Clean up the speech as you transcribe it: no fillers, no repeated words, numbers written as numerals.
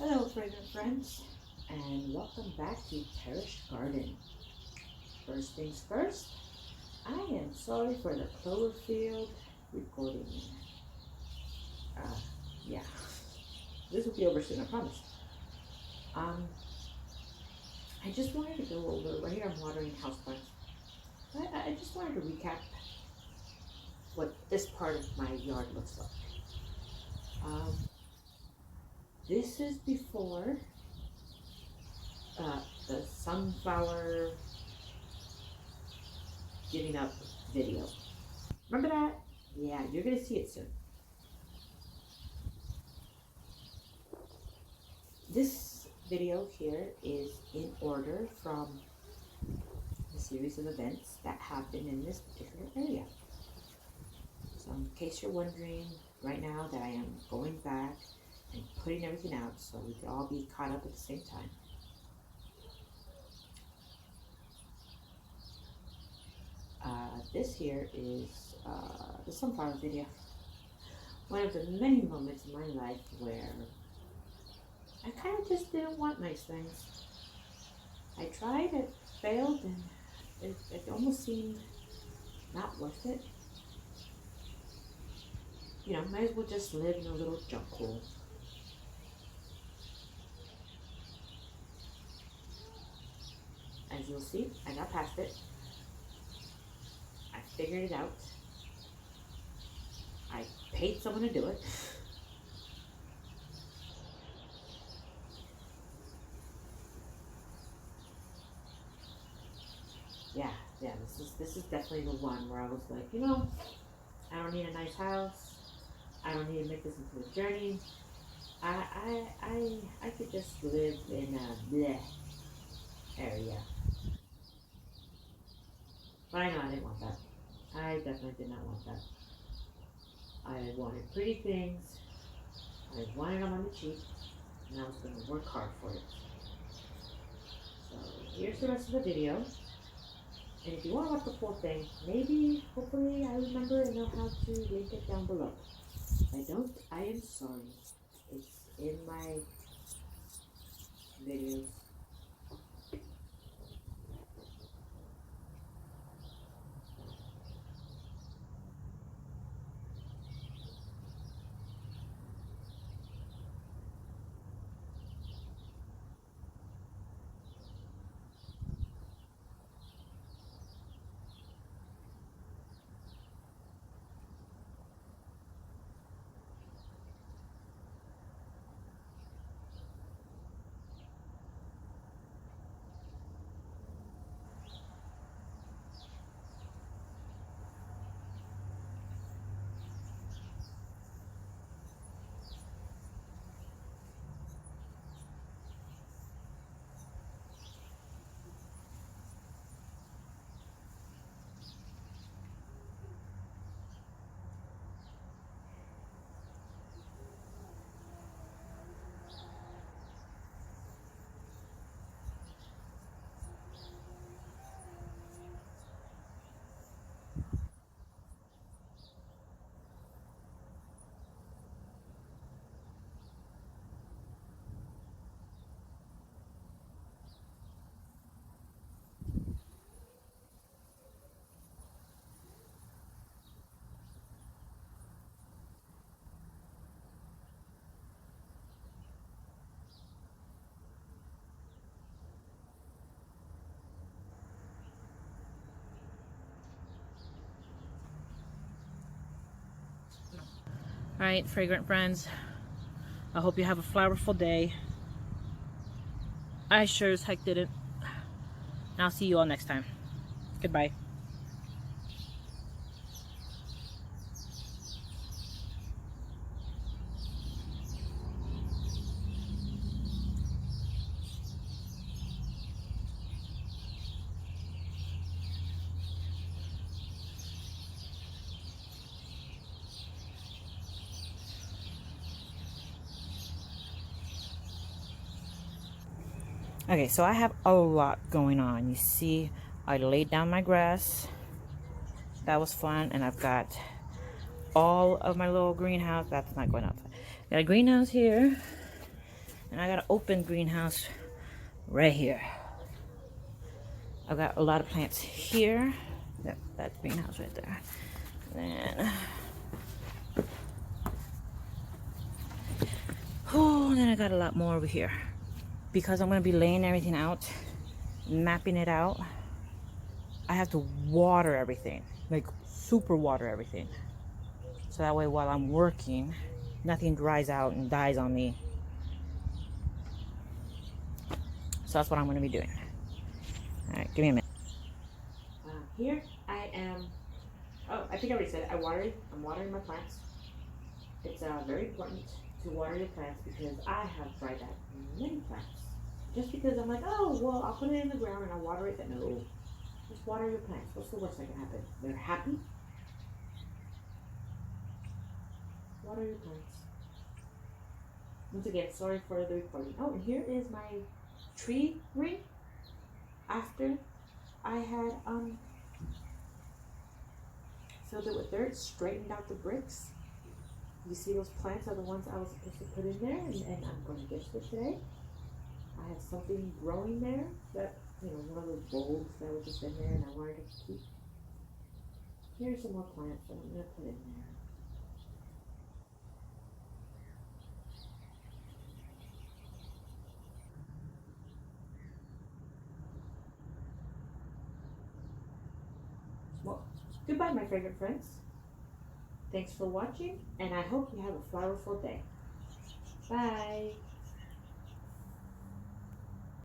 Hello, fragrant friends, and welcome back to Terrace Garden. First things first, I am sorry for the Cloverfield recording. Uh, yeah, this will be over soon, I promise. Um, I just wanted to go over, right here I'm watering houseplants. I just wanted to recap what this part of my yard looks like. Um, this is before the sunflower giving up video. Remember that? Yeah, you're gonna see it soon. This video here is in order from the series of events that happen in this particular area. So in case you're wondering right now that I am going back and putting everything out so we could all be caught up at the same time. This here is the sunflower video. One of the many moments in my life where I kind of just didn't want nice things. I tried, it failed, and it almost seemed not worth it. You know, might as well just live in a little junk hole. As you'll see, I got past it. I figured it out. I paid someone to do it. Yeah, this is definitely the one where I was like, you know, I don't need a nice house. I don't need to make this into a journey. I could just live in a bleh area. But I know I didn't want that. I definitely did not want that. I wanted pretty things. I wanted them on the cheap, and I was going to work hard for it. So here's the rest of the video. And if you want to watch the full thing, maybe, hopefully, I remember and know how to link it down below. If I don't, I am sorry. It's in my videos. All right, fragrant friends, I hope you have a flowerful day. I sure as heck didn't. And I'll see you all next time. Goodbye. Okay, so I have a lot going on. You see, I laid down my grass. That was fun. And I've got all of my little greenhouse. That's not going up. Got a greenhouse here. And I got an open greenhouse right here. I've got a lot of plants here. Yep, that greenhouse right there. Then I got a lot more over here. Because I'm gonna be laying everything out, mapping it out, I have to water everything, like super water everything. So that way while I'm working, nothing dries out and dies on me. So that's what I'm gonna be doing. All right, give me a minute. Here I am. Oh, I think I already said it. I'm watering my plants. It's very important to water your plants because I have tried that many plants. Just because I'm like, oh, well, I'll put it in the ground and I'll water it. But no, just water your plants. What's the worst that can happen? They're happy. Water your plants. Once again, sorry for the recording. Oh, and here is my tree ring after I had filled it with dirt, straightened out the bricks. You see those plants are the ones I was supposed to put in there, and I'm going to get to it today. I had something growing there that, one of those bulbs that was just in there, and I wanted to keep. Here's some more plants that I'm going to put in there. Well, goodbye, my favorite friends. Thanks for watching, and I hope you have a flowerful day. Bye.